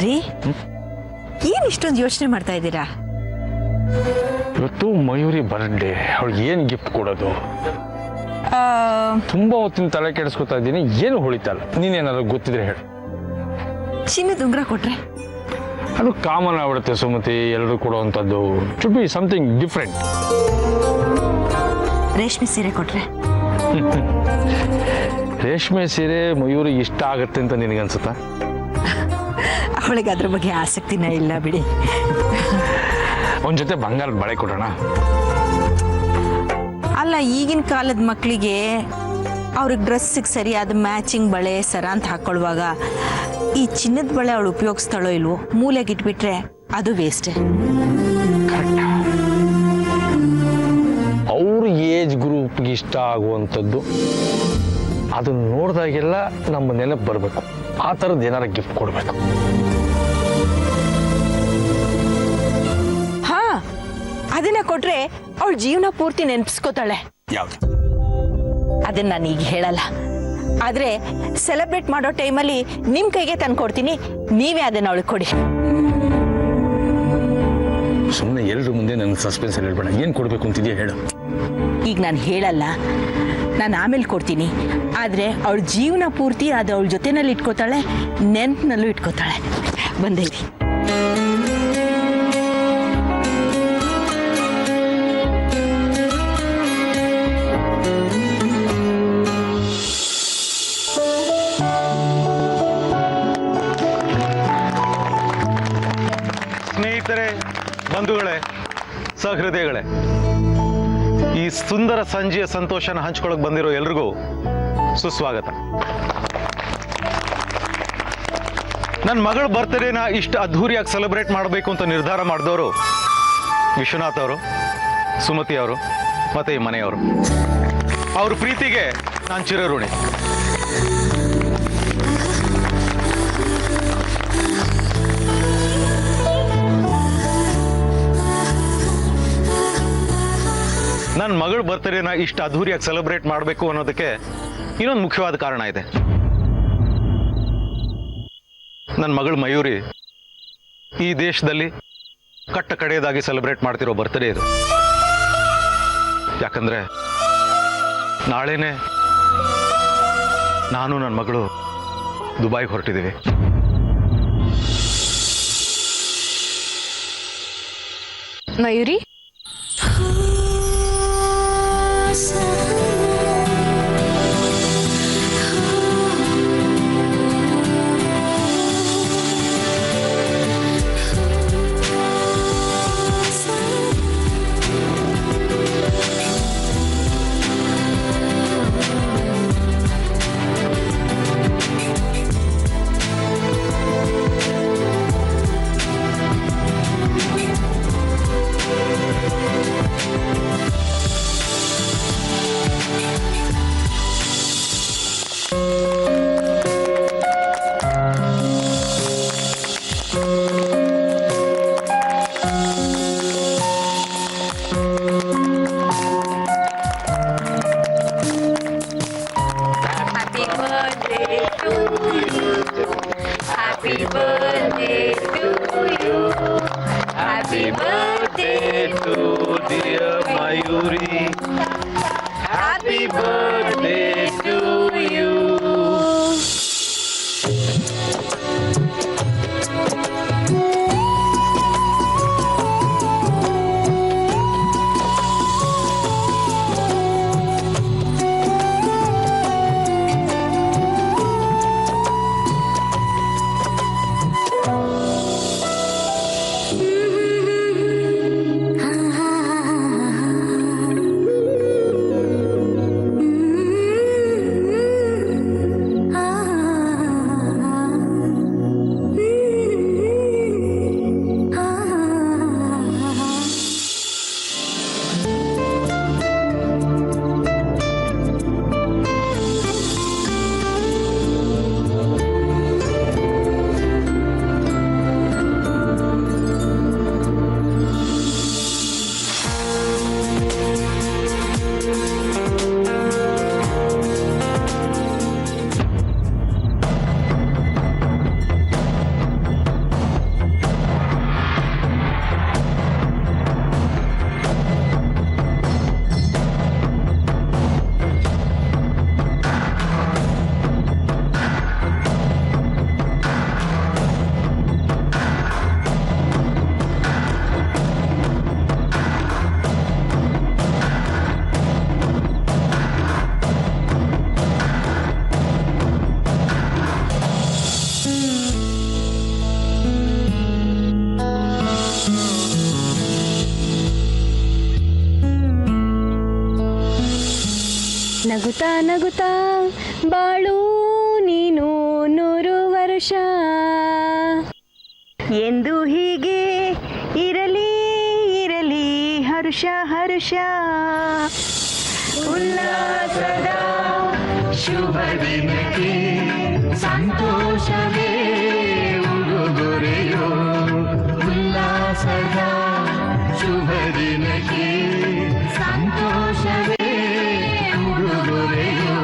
ರೀ ಏನ್ ಇಷ್ಟೊಂದು ಯೋಚನೆ ಮಾಡ್ತಾ ಇದ್ದೀರಾ? ಇವತ್ತು ಮಯೂರಿ ಬರ್ಡೇ, ಅವಳಿಗೆ ಏನು ಗಿಫ್ಟ್ ಕೊಡೋದು ತುಂಬಾ ಹೊತ್ತಿನ ತಲೆ ಕೆಡಿಸ್ಕೊತಾ ಇದ್ದೀನಿ. ಏನು ಹೊಳಿತಲ್ಲ, ನೀನೇನಾದ್ರು ಗೊತ್ತಿದ್ರೆ ಹೇಳು. ಚಿನ್ನದ ಉಂಗ್ರ ಕೊಟ್ರೆ ಅದು ಕಾಮನ್ ಆಗ್ಬಿಡುತ್ತೆ ಸುಮತಿ, ಎಲ್ಲರೂ ಕೊಡುವಂಥದ್ದು. Should be something different. ರೇಷ್ಮೆ ಸೀರೆ ಕೊಟ್ರೆ ರೇಷ್ಮೆ ಸೀರೆ ಮಯೂರಿಗೆ ಇಷ್ಟ ಆಗುತ್ತೆ ಅಂತ ನಿನಗನ್ಸುತ್ತಾ? ಅವಳಿಗೆ ಅದ್ರ ಬಗ್ಗೆ ಆಸಕ್ತಿನೇ ಇಲ್ಲ ಬಿಡಿ. ಒಂದ್ ಜೊತೆ ಬಂಗಾರದ ಬಳೆ ಕೊಡೋಣ. ಅಲ್ಲ, ಈಗಿನ ಕಾಲದ ಮಕ್ಕಳಿಗೆ ಅವ್ರಿಗೆ ಡ್ರೆಸ್ಸಿಗೆ ಸರಿಯಾದ ಮ್ಯಾಚಿಂಗ್ ಬಳೆ ಸರ ಅಂತ ಹಾಕೊಳ್ಳುವಾಗ ಈ ಚಿನ್ನದ ಬಳೆ ಅವಳು ಉಪಯೋಗಿಸ್ತಾಳೋ ಇಲ್ವೋ, ಮೂಲೆಗೆ ಇಟ್ಬಿಟ್ರೆ ಅದು ವೇಸ್ಟ್. ಅವ್ರ ಏಜ್ ಗ್ರೂಪ್ಗೆ ಇಷ್ಟ ಆಗುವಂಥದ್ದು ಅದನ್ನ ನೋಡಿದಾಗೆಲ್ಲ ನಮ್ಮ ನೆನಪು ಬರಬೇಕು. ಆ ಥರದ್ದು ಏನಾರ ಗಿಫ್ಟ್ ಕೊಡಬೇಕು. ಹಾ, ಅದನ್ನ ಕೊಟ್ರೆ ಅವಳ ಜೀವನ ಪೂರ್ತಿ ನೆನಪಿಸ್ಕೋತಾಳೆ. ಯಾವ್ದು? ಅದನ್ನ ನಾನು ಈಗ ಹೇಳಲ್ಲ, ಆದ್ರೆ ಸೆಲೆಬ್ರೇಟ್ ಮಾಡೋ ಟೈಮಲ್ಲಿ ನಿಮ್ ಕೈಗೆ ತಂದು ಕೊಡ್ತೀನಿ, ನೀವೇ ಅದನ್ನ ಅವಳಿಗೆ ಕೊಡಿ. ಸುಮ್ಮನೆ ಎಲ್ಲರ ಮುಂದೆ ನನ್ನ ಸಸ್ಪೆನ್ಸ್ ಹೇಳ್ಬೇಡ. ಏನು ಕೊಡಬೇಕು ಅಂತಿದೆಯಾ ಹೇಳು. ಈಗ ನಾನು ಹೇಳಲ್ಲ, ನಾನು ಆಮೇಲೆ ಕೊಡ್ತೀನಿ. ಆದ್ರೆ ಅವಳ ಜೀವನ ಪೂರ್ತಿ ಅದು ಅವಳ ಜೊತೆನಲ್ಲಿ ಇಟ್ಕೋತಾಳೆ, ನೆನಪಿನಲ್ಲೂ ಇಟ್ಕೋತಾಳೆ. ಬಂದೇರಿ. ಸ್ನೇಹಿತರೆ, ಬಂಧುಗಳೇ, ಸಹೃದಯಗಳೇ, ಈ ಸುಂದರ ಸಂಜೆಯ ಸಂತೋಷನ ಹಂಚ್ಕೊಳಕ್ ಬಂದಿರೋ ಎಲ್ರಿಗೂ ಸುಸ್ವಾಗತ. ನನ್ನ ಮಗಳ ಬರ್ತ್ಡೇನ ಇಷ್ಟು ಅದ್ಧೂರಿಯಾಗಿ ಸೆಲೆಬ್ರೇಟ್ ಮಾಡಬೇಕು ಅಂತ ನಿರ್ಧಾರ ಮಾಡಿದವರು ವಿಶ್ವನಾಥ್ ಅವರು, ಸುಮತಿ ಅವರು ಮತ್ತೆ ಈ ಮನೆಯವರು. ಅವ್ರ ಪ್ರೀತಿಗೆ ನಾನು ಚಿರಋಣಿ. ನನ್ನ ಮಗಳ ಬರ್ತ್ಡೇನ ಇಷ್ಟು ಅದ್ಧೂರಿಯಾಗಿ ಸೆಲೆಬ್ರೇಟ್ ಮಾಡಬೇಕು ಅನ್ನೋದಕ್ಕೆ ಇನ್ನೊಂದು ಮುಖ್ಯವಾದ ಕಾರಣ ಇದೆ. ನನ್ನ ಮಗಳು ಮಯೂರಿ ಈ ದೇಶದಲ್ಲಿ ಕಟ್ಟ ಕಡೆಯದಾಗಿ ಸೆಲೆಬ್ರೇಟ್ ಮಾಡ್ತಿರೋ ಬರ್ತ್ಡೇ ಇದು. ಯಾಕಂದ್ರೆ ನಾಳೆನೆ ನಾನು ನನ್ನ ಮಗಳು ದುಬೈಗೆ ಹೊರಟಿದ್ದೀವಿ. ಮಯೂರಿ, ನಗುತ್ತಾ ನಗುತ್ತಾ ಬಾಳು ನೀನು 100 ವರ್ಷ ಎಂದು ಹೀಗೆ ಇರಲಿ ಇರಲಿ ಹರುಷ ಹರುಷ ಉಲ್ಲಾಸದ ಶುಭ ದಿನಕ್ಕೆ ಸಂತೋಷವೇ ಉಡುಗೊರೆಯೋ ಉಲ್ಲಾಸದ ಶುಭ ದಿನಕ್ಕೆ ಸಂತೋಷವೇ ಉಡುಗೊರೆಯೋ.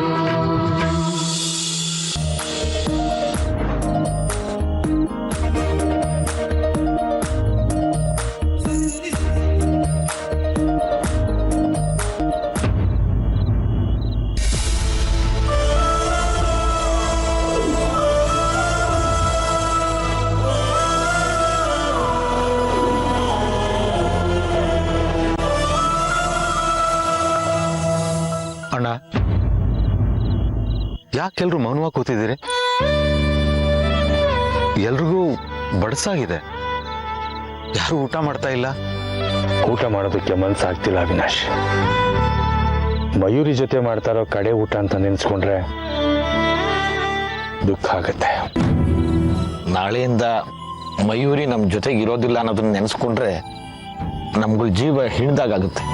ಅಣ್ಣ, ಯಾಕೆಲ್ರು ಮೌನವಾಗಿ ಕೂತಿದ್ದೀರಿ? ಎಲ್ರಿಗೂ ಬಡ್ಸಾಗಿದೆ, ಯಾರು ಊಟ ಮಾಡ್ತಾ ಇಲ್ಲ. ಊಟ ಮಾಡೋದಕ್ಕೆ ಮನ್ಸಾಗ್ತಿಲ್ಲ ಅವಿನಾಶ್. ಮಯೂರಿ ಜೊತೆ ಮಾಡ್ತಾ ಇರೋ ಕಡೆ ಊಟ ಅಂತ ನೆನೆಸ್ಕೊಂಡ್ರೆ ದುಃಖ ಆಗತ್ತೆ. ನಾಳೆಯಿಂದ ಮಯೂರಿ ನಮ್ಮ ಜೊತೆಗೆ ಇರೋದಿಲ್ಲ ಅನ್ನೋದನ್ನ ನೆನೆಸ್ಕೊಂಡ್ರೆ ನಮ್ಗಳ ಜೀವ ಹಿಡ್ದಾಗುತ್ತೆ.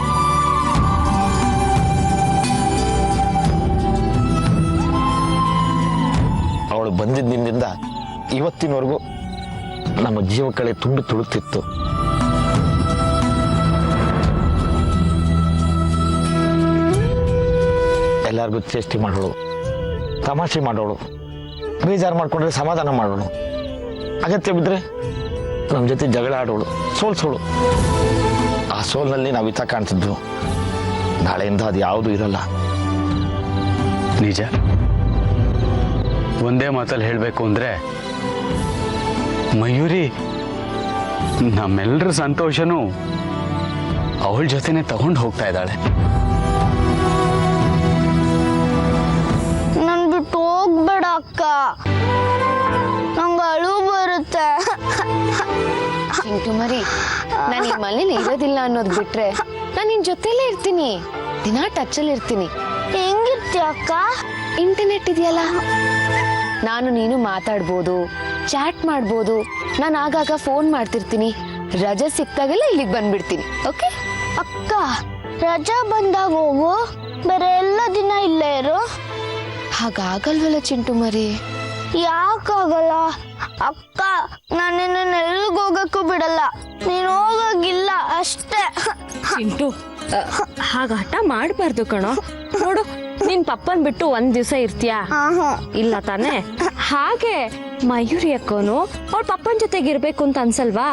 ಅವಳು ಬಂದಿದ್ದಿಂದ ಇವತ್ತಿನವರೆಗೂ ನಮ್ಮ ಜೀವ ಕಳೆ ತುಂಡು ತುಳುತ್ತಿತ್ತು. ಎಲ್ಲರಿಗೂ ಚೇಷ್ಟೆ ಮಾಡೋಳು, ತಮಾಷೆ ಮಾಡೋಳು, ಬೇಜಾರು ಮಾಡ್ಕೊಂಡ್ರೆ ಸಮಾಧಾನ ಮಾಡೋಳು, ಅಗತ್ಯ ಬಿದ್ದರೆ ನಮ್ಮ ಜೊತೆ ಜಗಳ ಆಡೋಳು, ಸೋಲ್ಸೋಳು. ಆ ಸೋಲ್ನಲ್ಲಿ ನಾವು ಹಿತ ಕಾಣ್ತಿದ್ವು. ನಾಳೆಯಿಂದ ಅದು ಯಾವುದೂ ಇರಲ್ಲ. ನಿಜ. ಒಂದೇ ಮಾತಲ್ಲಿ ಹೇಳಬೇಕು ಅಂದರೆ ಮಯೂರಿ ನಮ್ಮೆಲ್ಲರ ಸಂತೋಷನೂ ಅವಳ ಜೊತೆನೆ ತಗೊಂಡು ಹೋಗ್ತಾ ಇದ್ದಾಳೆ. ನನ್ ಬಿಟ್ಟು ಹೋಗ್ಬೇಡ ಅಕ್ಕ, ನಂಗೆ ಅಳು ಬರುತ್ತೆ. ಚಿಂಟು ಮರಿ, ನಾನು ಈ ಮನೇಲಿ ಇರೋದಿಲ್ಲ ಅನ್ನೋದು ಬಿಟ್ರೆ ನಾನು ನಿನ್ ಜೊತೆಲೇ ಇರ್ತೀನಿ. ದಿನಾ ಟಚಲ್ಲಿ ಇರ್ತೀನಿ. ಹೆಂಗಿರ್ತೀಯ ಅಕ್ಕ? ಇಂಟರ್ನೆಟ್ ಇದೆಯಲ್ಲ, ನಾನು ನೀನು ಮಾತಾಡ್ಬೋದು, ಚಾಟ್ ಮಾಡ್ಬೋದು. ನಾನು ಆಗಾಗ ಫೋನ್ ಮಾಡ್ತಿರ್ತೀನಿ. ರಜೆ ಸಿಕ್ತಾಗೆಲ್ಲ ಇಲ್ಲಿಗೆ ಬಂದ್ಬಿಡ್ತೀನಿ. ಓಕೆ ಅಕ್ಕ, ರಜಾ ಬಂದಾಗ ಹೋಗು, ಬೇರೆ ಎಲ್ಲ ದಿನ ಇಲ್ಲೇ ಇರು. ಹಾಗಾಗಲ್ವಲ್ಲ ಚಿಂಟು ಮರಿ. ಯಾಕಾಗಲ್ಲ ಅಕ್ಕ? ನಾನು ಎಲ್ಲಿಗೆ ಹೋಗಕ್ಕೂ ಬಿಡಲ್ಲ, ನೀನು ಹೋಗಕ್ಕಿಲ್ಲ ಅಷ್ಟೇ. ಚಿಂಟು, ಹಾಗ ಹಠ ಮಾಡಬಾರ್ದು ಕಣೋ. ನೋಡು, ನಿನ್ ಪಪ್ಪನ್ ಬಿಟ್ಟು ಒಂದ್ ದಿವಸ ಇರ್ತೀಯಾ? ಇಲ್ಲ ತಾನೆ? ಹಾಗೆ ಮಯೂರಿ ಅಕ್ಕನು ಅವ್ಳ ಪಪ್ಪನ್ ಜೊತೆಗೆ ಇರ್ಬೇಕು ಅಂತ ಅನ್ಸಲ್ವಾ?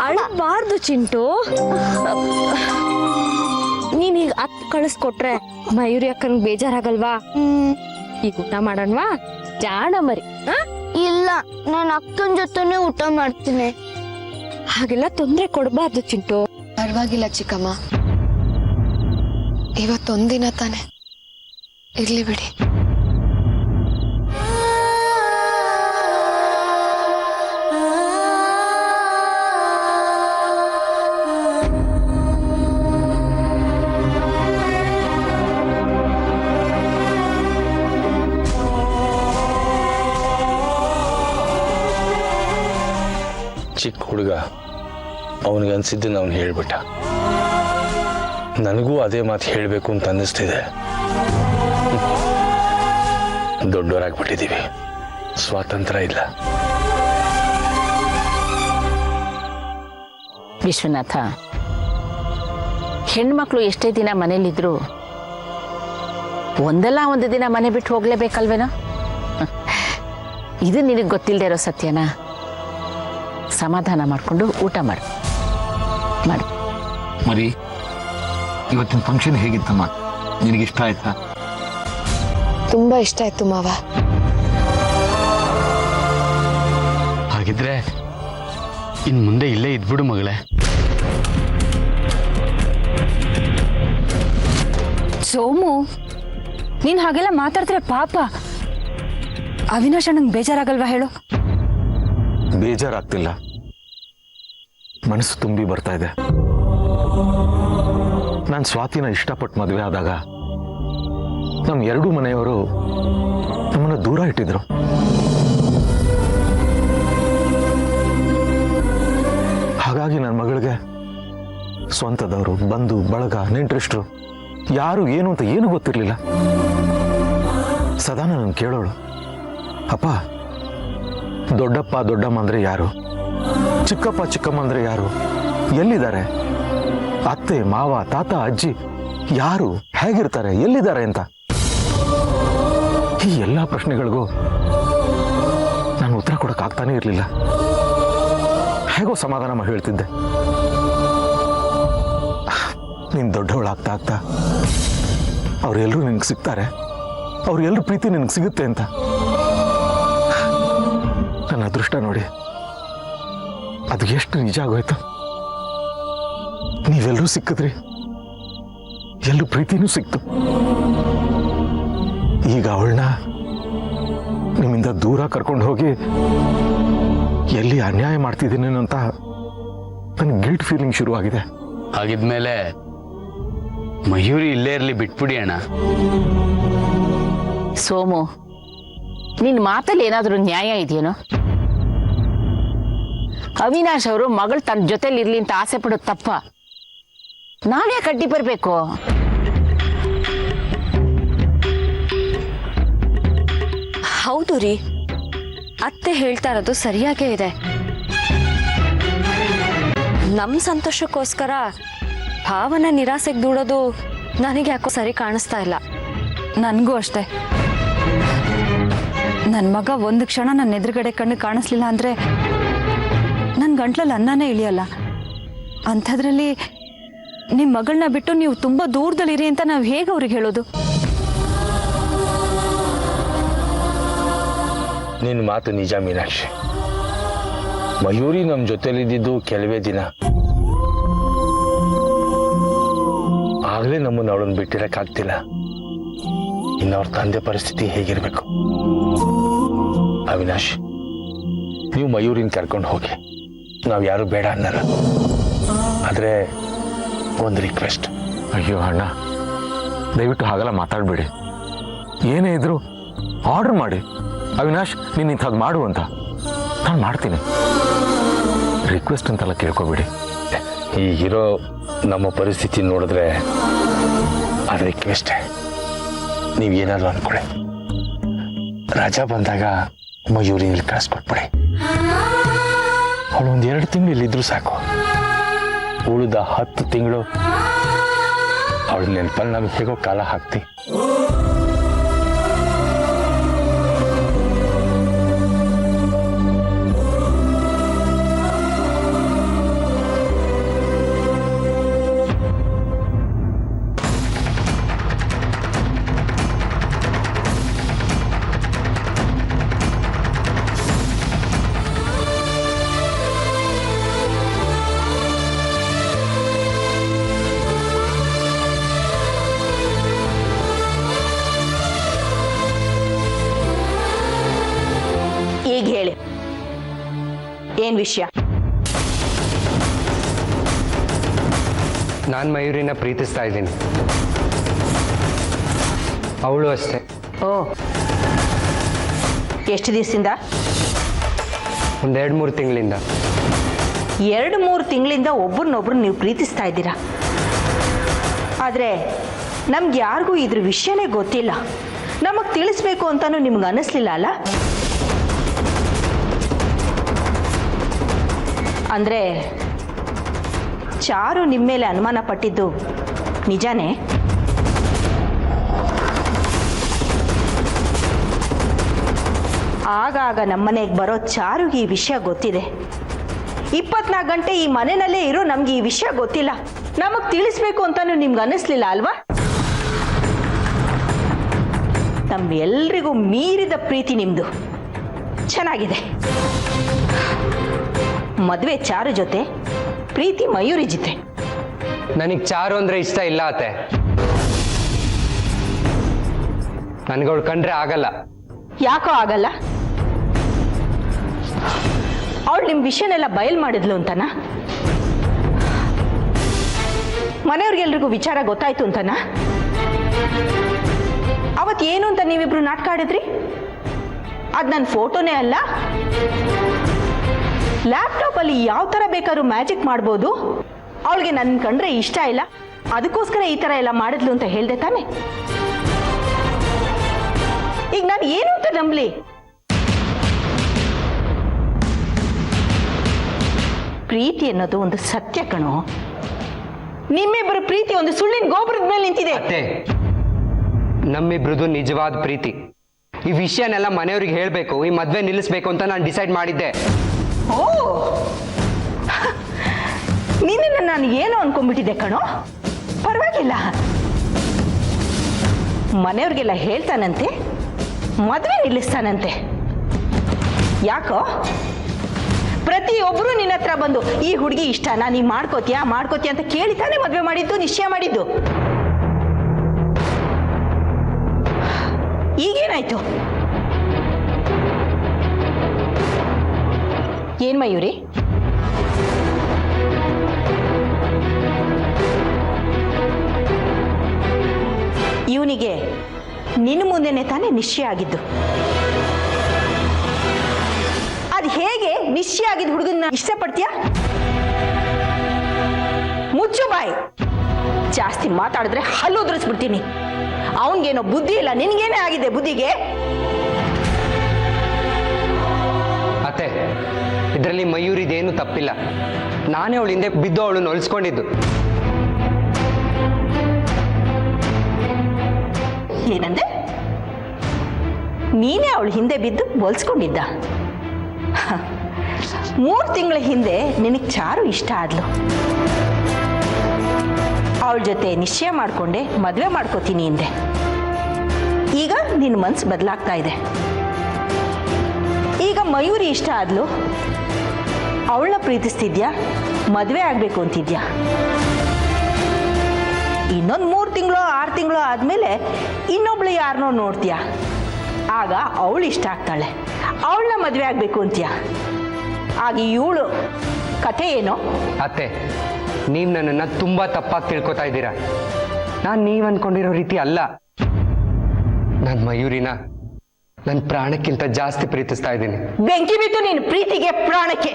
ಅಳಬಾರ್ದು ಚಿಂಟು. ನೀನ್ ಈಗ ಕಳಿಸ್ಕೊಟ್ರೆ ಮಯೂರಿ ಅಕ್ಕನ್ ಬೇಜಾರಾಗಲ್ವಾ? ಈಗ ಊಟ ಮಾಡೋಣವಾ? ಜಾಣ ಮರಿ. ಇಲ್ಲ, ನಾನು ಅಕ್ಕನ ಜೊತೆನೆ ಊಟ ಮಾಡ್ತೀನಿ. ಹಾಗೆಲ್ಲ ತೊಂದ್ರೆ ಕೊಡ್ಬಾರ್ದು ಚಿಂಟು. ಪರವಾಗಿಲ್ಲ ಚಿಕ್ಕಮ್ಮ, ಇವತ್ತೊಂದಿನ ತಾನೆ, ಇರ್ಲಿ ಬಿಡಿ. ಚಿಕ್ಕ ಹುಡುಗ, ಅವನಿಗೆ ಅನ್ಸಿದ್ದನ್ನು ಅವನು ಹೇಳ್ಬಿಟ್ಟ. ನನಗೂ ಅದೇ ಮಾತು ಹೇಳಬೇಕು ಅಂತ ಅನ್ನಿಸ್ತಿದೆ. ದೊಡ್ಡವರಾಗ್ಬಿಟ್ಟಿದ್ದೀವಿ, ಸ್ವಾತಂತ್ರ್ಯ ಇಲ್ಲ. ವಿಶ್ವನಾಥ, ಹೆಣ್ಮಕ್ಳು ಎಷ್ಟೇ ದಿನ ಮನೇಲಿದ್ರು ಒಂದಲ್ಲ ಒಂದು ದಿನ ಮನೆ ಬಿಟ್ಟು ಹೋಗ್ಲೇಬೇಕಲ್ವೇನೋ? ಇದು ನಿನಗೆ ಗೊತ್ತಿಲ್ಲದೆ ಇರೋ ಸತ್ಯನಾ? ಸಮಾಧಾನ ಮಾಡಿಕೊಂಡು ಊಟ ಮಾಡು. ಮರಿ, ಇವತ್ತಿನ ಫಂಕ್ಷನ್ ಹೇಗಿತ್ತಮ್ಮ? ನಿನಗೆ ಇಷ್ಟ ಆಯ್ತಾ? ತುಂಬಾ ಇಷ್ಟ ಆಯ್ತು ಮಾವ. ಹಾಗಿದ್ರೆ ಇನ್ ಮುಂದೆ ಇಲ್ಲೇ ಇದ್ಬಿಡು ಮಗಳೇ. ಸೋಮು, ನೀನ್ ಹಾಗೆಲ್ಲ ಮಾತಾಡ್ತಾರೆ ಪಾಪ. ಅವಿನಾಶ್ ನಂಗೆ ಬೇಜಾರಾಗಲ್ವಾ ಹೇಳು? ಬೇಜಾರಾಗ್ತಿಲ್ಲ, ಮನಸ್ಸು ತುಂಬಿ ಬರ್ತಾ ಇದೆ. ನಾನು ಸ್ವಾತಿನ ಇಷ್ಟಪಟ್ಟು ಮದುವೆ ಆದಾಗ ನಮ್ಮ ಎರಡೂ ಮನೆಯವರು ನಮ್ಮನ್ನು ದೂರ ಇಟ್ಟಿದ್ರು. ಹಾಗಾಗಿ ನನ್ನ ಮಗಳಿಗೆ ಸ್ವಂತದವರು, ಬಂಧು ಬಳಗ, ನೆಂಟರಿಷ್ಟರು ಯಾರು ಏನು ಅಂತ ಏನು ಗೊತ್ತಿರಲಿಲ್ಲ. ಸದಾ ನಾನು ಕೇಳೋಳು, ಅಪ್ಪ ದೊಡ್ಡಪ್ಪ ದೊಡ್ಡಮ್ಮ ಅಂದ್ರೆ ಯಾರು, ಚಿಕ್ಕಪ್ಪ ಚಿಕ್ಕಮ್ಮ ಅಂದ್ರೆ ಯಾರು, ಎಲ್ಲಿದ್ದಾರೆ, ಅತ್ತೆ ಮಾವ ತಾತ ಅಜ್ಜಿ ಯಾರು, ಹೇಗಿರ್ತಾರೆ, ಎಲ್ಲಿದ್ದಾರೆ ಅಂತ. ಈ ಎಲ್ಲ ಪ್ರಶ್ನೆಗಳಿಗೂ ನಾನು ಉತ್ತರ ಕೊಡಕ್ಕಾಗ್ತಾನೆ ಇರಲಿಲ್ಲ. ಹೇಗೋ ಸಮಾಧಾನ ಮಾಡಿ ಹೇಳ್ತಿದ್ದೆ, ನೀನು ದೊಡ್ಡವಳಾಗ್ತಾ ಆಗ್ತಾ ಅವರೆಲ್ಲರೂ ನಿನಗೆ ಸಿಗ್ತಾರೆ, ಅವ್ರೆಲ್ಲರೂ ಪ್ರೀತಿ ನಿನಗೆ ಸಿಗುತ್ತೆ ಅಂತ. ನನ್ನ ಅದೃಷ್ಟ ನೋಡಿ, ಅದು ಎಷ್ಟು ನಿಜ ಆಗೋಯ್ತು. ನೀವೆಲ್ಲರೂ ಸಿಕ್ಕಿದ್ರಿ, ಎಲ್ಲರೂ ಪ್ರೀತಿನೂ ಸಿಕ್ತು. ಈಗ ಅವಳನ್ನ ನಿಮ್ಮಿಂದ ದೂರ ಕರ್ಕೊಂಡು ಹೋಗಿ ಎಲ್ಲಿ ಅನ್ಯಾಯ ಮಾಡ್ತಿದ್ದೀನಿ ಅಂತ ನನಗೆ ಗಿಲ್ಟ್ ಫೀಲಿಂಗ್ ಶುರುವಾಗಿದೆ. ಹಾಗಿದ್ಮೇಲೆ ಮಯೂರಿ ಇಲ್ಲೇ ಇರಲಿ, ಬಿಟ್ಬಿಡಿ ಅಣ್ಣ. ಸೋಮು, ನಿನ್ನ ಮಾತಲ್ಲಿ ಏನಾದರೂ ನ್ಯಾಯ ಇದೆಯೇನೋ? ಅವಿನಾಶ್ ಅವರು ಮಗಳು ತನ್ನ ಜೊತೆಲಿ ಇರ್ಲಿ ಅಂತ ಆಸೆ ಪಡೋದು ತಪ್ಪ? ನಾವೇ ಕಟ್ಟಿ ಬರ್ಬೇಕು. ಹೌದು ರೀ, ಅತ್ತೆ ಹೇಳ್ತಾ ಇರೋದು ಸರಿಯಾಗೇ ಇದೆ. ನಮ್ಮ ಸಂತೋಷಕ್ಕೋಸ್ಕರ ಭಾವನ ನಿರಾಸೆಗೆ ದೂಡೋದು ನನಗೆ ಯಾಕೋ ಸರಿ ಕಾಣಿಸ್ತಾ ಇಲ್ಲ. ನನಗೂ ಅಷ್ಟೇ. ನನ್ನ ಮಗ ಒಂದು ಕ್ಷಣ ನನ್ನ ಎದುರುಗಡೆ ಕಣ್ಣು ಕಾಣಿಸ್ಲಿಲ್ಲ ಅಂದರೆ ನನ್ನ ಗಂಟ್ಲಲ್ಲಿ ಅನ್ನನೇ ಇಳಿಯಲ್ಲ. ಅಂಥದ್ರಲ್ಲಿ ನಿಮ್ಮ ಮಗಳನ್ನ ಬಿಟ್ಟು ನೀವು ತುಂಬ ದೂರದಲ್ಲಿರಿ ಅಂತ ನಾವು ಹೇಗೆ ಅವ್ರಿಗೆ ಹೇಳೋದು? ನಿನ್ನ ಮಾತು ನಿಜ ಮೀನಾಕ್ಷಿ. ಮಯೂರಿ ನಮ್ಮ ಜೊತೆಲಿದ್ದಿದ್ದು ಕೆಲವೇ ದಿನ, ಆಗಲೇ ನಮ್ಮನ್ನು ಅವಳನ್ನು ಬಿಟ್ಟಿರಕ್ಕಾಗ್ತಿಲ್ಲ. ಇನ್ನು ಅವ್ರ ತಂದೆ ಪರಿಸ್ಥಿತಿ ಹೇಗಿರ್ಬೇಕು? ಅವಿನಾಶ್, ನೀವು ಮಯೂರಿನ ಕರ್ಕೊಂಡು ಹೋಗಿ, ನಾವು ಯಾರು ಬೇಡ ಅನ್ನಲ್ಲ. ಆದರೆ ಒಂದು ರಿಕ್ವೆಸ್ಟ್. ಅಯ್ಯೋ ಅಣ್ಣ, ದಯವಿಟ್ಟು ಹಾಗೆಲ್ಲ ಮಾತಾಡಬೇಡಿ. ಏನೇ ಇದ್ರು ಆರ್ಡರ್ ಮಾಡಿ, ಅವಿನಾಶ್ ನೀನು ಇಂಥದ್ದು ಮಾಡು ಅಂತ. ನಾನು ಮಾಡ್ತೀನಿ. ರಿಕ್ವೆಸ್ಟ್ ಅಂತೆಲ್ಲ ಕೇಳ್ಕೊಬೇಡಿ. ಈಗಿರೋ ನಮ್ಮ ಪರಿಸ್ಥಿತಿ ನೋಡಿದ್ರೆ ಅದು ರಿಕ್ವೆಸ್ಟೇ. ನೀವೇನಾದ್ರು ಅಂದ್ಕೊಳ್ಳಿ, ರಜಾ ಬಂದಾಗ ಮಯೂರಿನಲ್ಲಿ ಕಳಿಸ್ಕೊಟ್ಬಿಡಿ. ಅವಳು ಒಂದು 2 ತಿಂಗಳು ಇಲ್ಲಿದ್ರು ಸಾಕು. ಉಳಿದ 10 ತಿಂಗಳು ಅವಳ ನೆನಪಲ್ಲಿ ನಾವು ಹೇಗೋ ಕಾಲ ಹಾಕ್ತಿ. ಈಗ ಹೇಳಿ, ಏನ್ ವಿಷಯ? ನಾನು ಮಯೂರಿನ ಪ್ರೀತಿಸ್ತಾ ಇದ್ದೀನಿ, ಅವಳು ಅಷ್ಟೇ. ಓ, ಎಷ್ಟು ದಿವಸದಿಂದ? ಒಂದು 2-3 ತಿಂಗಳಿಂದ. 2-3 ತಿಂಗಳಿಂದ ಒಬ್ರನ್ನೊಬ್ರು ನೀವು ಪ್ರೀತಿಸ್ತಾ ಇದ್ದೀರಾ. ಆದರೆ ನಮ್ಗೆ ಯಾರಿಗೂ ಇದ್ರ ವಿಷಯನೇ ಗೊತ್ತಿಲ್ಲ. ನಮಗೆ ತಿಳಿಸ್ಬೇಕು ಅಂತಾನು ನಿಮ್ಗೆ ಅನ್ನಿಸ್ಲಿಲ್ಲ ಅಲ್ಲ? ಅಂದರೆ ಚಾರು ನಿಮ್ಮ ಮೇಲೆ ಅನುಮಾನ ಪಟ್ಟಿದ್ದು ನಿಜಾನೇ? ಆಗಾಗ ನಮ್ಮನೆಗೆ ಬರೋ ಚಾರುಗೆ ಈ ವಿಷಯ ಗೊತ್ತಿದೆ. 24 ಗಂಟೆ ಈ ಮನೆಯಲ್ಲೇ ಇರೋ ನಮ್ಗೆ ಈ ವಿಷಯ ಗೊತ್ತಿಲ್ಲ. ನಮಗೆ ತಿಳಿಸ್ಬೇಕು ಅಂತಾನು ನಿಮ್ಗೆ ಅನ್ನಿಸ್ಲಿಲ್ಲ ಅಲ್ವಾ? ನಮ್ಮೆಲ್ರಿಗೂ ಮೀರಿದ ಪ್ರೀತಿ ನಿಮ್ದು. ಚೆನ್ನಾಗಿದೆ. ಮದುವೆ ಚಾರು ಜೊತೆ, ಪ್ರೀತಿ ಮಯೂರಿ ಜೊತೆ. ನನಗೆ ಚಾರು ಅಂದ್ರೆ ಇಷ್ಟ ಇಲ್ಲ ಅತ್ತೆ. ನನಗವಳು ಕಂಡ್ರೆ ಆಗಲ್ಲ. ಯಾಕೋ ಆಗಲ್ಲ? ಅವಳು ನಿಮ್ಮ ವಿಷಯನೆಲ್ಲ ಬಯಲು ಮಾಡಿದ್ಲು ಅಂತನಾ? ಮನೆಯವ್ರಿಗೆಲ್ರಿಗೂ ವಿಚಾರ ಗೊತ್ತಾಯ್ತು ಅಂತನಾ? ಅವತ್ತು ಏನು ಅಂತ ನೀವಿಬ್ರು ನಾಟಕ ಆಡಿದ್ರಿ? ಅದು ನನ್ನ ಫೋಟೋನೇ ಅಲ್ಲ. ಲ್ಯಾಪ್ಟಾಪಲ್ಲಿ ಯಾವ ಥರ ಬೇಕಾದ್ರೂ ಮ್ಯಾಜಿಕ್ ಮಾಡ್ಬೋದು. ಅವಳಿಗೆ ನನ್ನ ಕಂಡ್ರೆ ಇಷ್ಟ ಇಲ್ಲ, ಅದಕ್ಕೋಸ್ಕರ ಈ ಥರ ಎಲ್ಲ ಮಾಡಿದ್ಲು ಅಂತ ಹೇಳ್ದೆ ತಾನೆ? ಈಗ ನಾನು ಏನು ಅಂತ ನಂಬಲಿ? ಪ್ರೀತಿ ಅನ್ನೋದು ಒಂದು ಸತ್ಯ ಕಣೋ. ನಿಮ್ಮಿಬ್ಬರ ಪ್ರೀತಿ ಒಂದು ಸುಳ್ಳಿನ ಗೋಪುರದ ಮೇಲೆ ನಿಂತಿದೆ. ಅತ್ತೆ, ನಮ್ಮಿಬ್ರದ್ದು ನಿಜವಾದ ಪ್ರೀತಿ. ಈ ವಿಷಯನೆಲ್ಲ ಮನೆಯವ್ರಿಗೆ ಹೇಳಬೇಕು, ಈ ಮದ್ವೆ ನಿಲ್ಲಿಸ್ಬೇಕು ಅಂತ ನಾನು ಡಿಸೈಡ್ ಮಾಡಿದ್ದೆ. ಓ, ನಿನ್ನ ನಾನು ಏನೋ ಅನ್ಕೊಂಡ್ಬಿಟ್ಟಿದ್ದೆ ಕಣೋ. ಪರವಾಗಿಲ್ಲ, ಮನೆಯವ್ರಿಗೆಲ್ಲ ಹೇಳ್ತಾನಂತೆ, ಮದುವೆ ನಿಲ್ಲಿಸ್ತಾನಂತೆ. ಯಾಕೋ ಪ್ರತಿಯೊಬ್ಬರು ನಿನ್ನ ಹತ್ರ ಬಂದು ಈ ಹುಡುಗಿ ಇಷ್ಟನಾ, ನೀ ಮಾಡ್ಕೋತೀಯಾ ಅಂತ ಕೇಳಿತಾನೆ ಮದುವೆ ಮಾಡಿದ್ದು, ನಿಶ್ಚಯ ಮಾಡಿದ್ದು. ಈಗೇನಾಯ್ತು? ಏನ್ ಮಯೂರಿ? ಇವನಿಗೆ ನಿನ್ನ ಮುಂದೆನೆ ತಾನೇ ನಿಶ್ಚಯ ಆಗಿದ್ದು. ಅದು ಹೇಗೆ ನಿಶ್ಚಯ ಆಗಿದ್ದ ಹುಡುಗನ್ನ ಇಷ್ಟಪಡ್ತೀಯ? ಮುಚ್ಚು ಬಾಯಿ. ಜಾಸ್ತಿ ಮಾತಾಡಿದ್ರೆ ಹಲ್ಲು ಉದುರಿಸ್ಬಿಡ್ತೀನಿ. ಅವನಿಗೇನೋ ಬುದ್ಧಿ ಇಲ್ಲ, ನಿನ್ಗೇನೇ ಆಗಿದೆ ಬುದ್ಧಿಗೆ. ಅತ್ತೆ, ಇದರಲ್ಲಿ ಮಯೂರಿದೇನು ತಪ್ಪಿಲ್ಲ. ನಾನೇ ಅವಳ ಹಿಂದೆ ಬಿದ್ದು ಅವಳನ್ನು ಹೊಲಿಸ್ಕೊಂಡಿದ್ದು. ಏನಂದೆ? ನೀನೇ ಅವಳ ಹಿಂದೆ ಬಿದ್ದು ಹೊಲ್ಸ್ಕೊಂಡಿದ್ದ? 3 ತಿಂಗಳ ಹಿಂದೆ ನಿನಗೆ ಚಾರು ಇಷ್ಟ ಆದ್ಲು. ಅವಳ ಜೊತೆ ನಿಶ್ಚಯ ಮಾಡಿಕೊಂಡೆ ಮದುವೆ ಮಾಡ್ಕೋತೀನಿ ಹಿಂದೆ. ಈಗ ನಿನ್ನ ಮನಸ್ಸು ಬದಲಾಗ್ತಾ ಇದೆ. ಈಗ ಮಯೂರಿ ಇಷ್ಟ ಆದ್ಲು, ಅವಳನ್ನ ಪ್ರೀತಿಸ್ತಿದ್ಯಾ, ಮದುವೆ ಆಗಬೇಕು ಅಂತಿದ್ಯಾ. ಇನ್ನೊಂದು 3 ತಿಂಗಳು 6 ತಿಂಗಳು ಆದಮೇಲೆ ಇನ್ನೊಬ್ಳು ಯಾರನ್ನೋ ನೋಡ್ತೀಯ. ಆಗ ಅವಳು ಇಷ್ಟ ಆಗ್ತಾಳೆ, ಅವಳನ್ನ ಮದುವೆ ಆಗಬೇಕು ಅಂತೀಯ. ಆಗ ಇವಳು ಕಥೆ ಏನೋ? ಅತ್ತೆ, ನೀವು ನನ್ನನ್ನು ತುಂಬಾ ತಪ್ಪಾಗಿ ತಿಳ್ಕೊತಾ ಇದ್ದೀರಾ. ನಾನು ನೀವು ಅನ್ಕೊಂಡಿರೋ ರೀತಿ ಅಲ್ಲ. ನಾನು ಮಯೂರಿನ ನನ್ನ ಪ್ರಾಣಕ್ಕಿಂತ ಜಾಸ್ತಿ ಪ್ರೀತಿಸ್ತಾ ಇದ್ದೀನಿ. ಬೆಂಕಿ ಬಿತ್ತು ನೀನು ಪ್ರೀತಿಗೆ, ಪ್ರಾಣಕ್ಕೆ.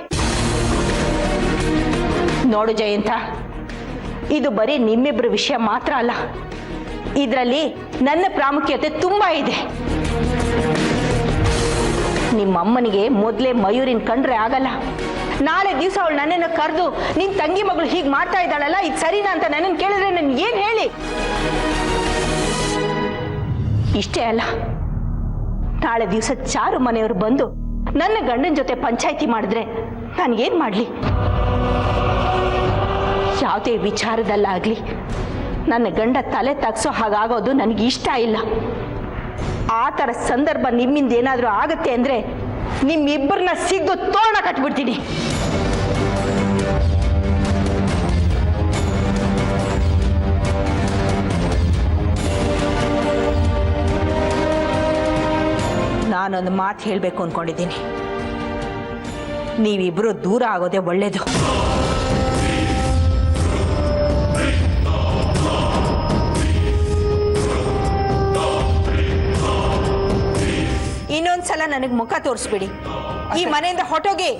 ನೋಡು ಜಯಂತ, ಇದು ಬರೀ ನಿಮ್ಮಿಬ್ಬರ ವಿಷಯ ಮಾತ್ರ ಅಲ್ಲ, ಇದರಲ್ಲಿ ನನ್ನ ಪ್ರಾಮುಖ್ಯತೆ ತುಂಬಾ ಇದೆ. ನಿಮ್ಮಮ್ಮನಿಗೆ ಮೊದಲೇ ಮಯೂರಿನ ಕಂಡ್ರೆ ಆಗಲ್ಲ. ನಾಳೆ ದಿವಸ ಅವಳು ನನ್ನನ್ನು ಕರೆದು ನಿನ್ ತಂಗಿ ಮಗಳು ಹೀಗೆ ಮಾಡ್ತಾ ಇದ್ದಾಳಲ್ಲ, ಇದು ಸರಿನಾ ಅಂತ ನನ್ನನ್ನು ಕೇಳಿದ್ರೆ ನನ್ ಏನ್ ಹೇಳಿ? ಇಷ್ಟೇ ಅಲ್ಲ, ನಾಳೆ ದಿವಸ ಚಾರು ಮನೆಯವರು ಬಂದು ನನ್ನ ಗಂಡನ ಜೊತೆ ಪಂಚಾಯಿತಿ ಮಾಡಿದ್ರೆ ನಾನೇನ್ ಮಾಡ್ಲಿ? ಯಾವುದೇ ವಿಚಾರದಲ್ಲಾಗ್ಲಿ ನನ್ನ ಗಂಡ ತಲೆ ತಗ್ಸೋ ಹಾಗಾಗೋದು ನನಗೆ ಇಷ್ಟ ಇಲ್ಲ. ಆ ಥರ ಸಂದರ್ಭ ನಿಮ್ಮಿಂದ ಏನಾದರೂ ಆಗತ್ತೆ ಅಂದ್ರೆ ನಿಮ್ಮಿಬ್ಬರನ್ನ ಸಿದ್ದು ತೋರಣ ಕಟ್ಬಿಡ್ತೀನಿ. ನಾನೊಂದು ಮಾತು ಹೇಳಬೇಕು ಅಂದ್ಕೊಂಡಿದ್ದೀನಿ. ನೀವಿಬ್ಬರು ದೂರ ಆಗೋದೇ ಒಳ್ಳೇದು. ಇನ್ನೊಂದ್ಸಲ ನನಗೆ ಮುಖ ತೋರಿಸ್ಬಿಡಿ. ಈ ಮನೆಯಿಂದ ಹೊಟ್ಟೋಗಿ.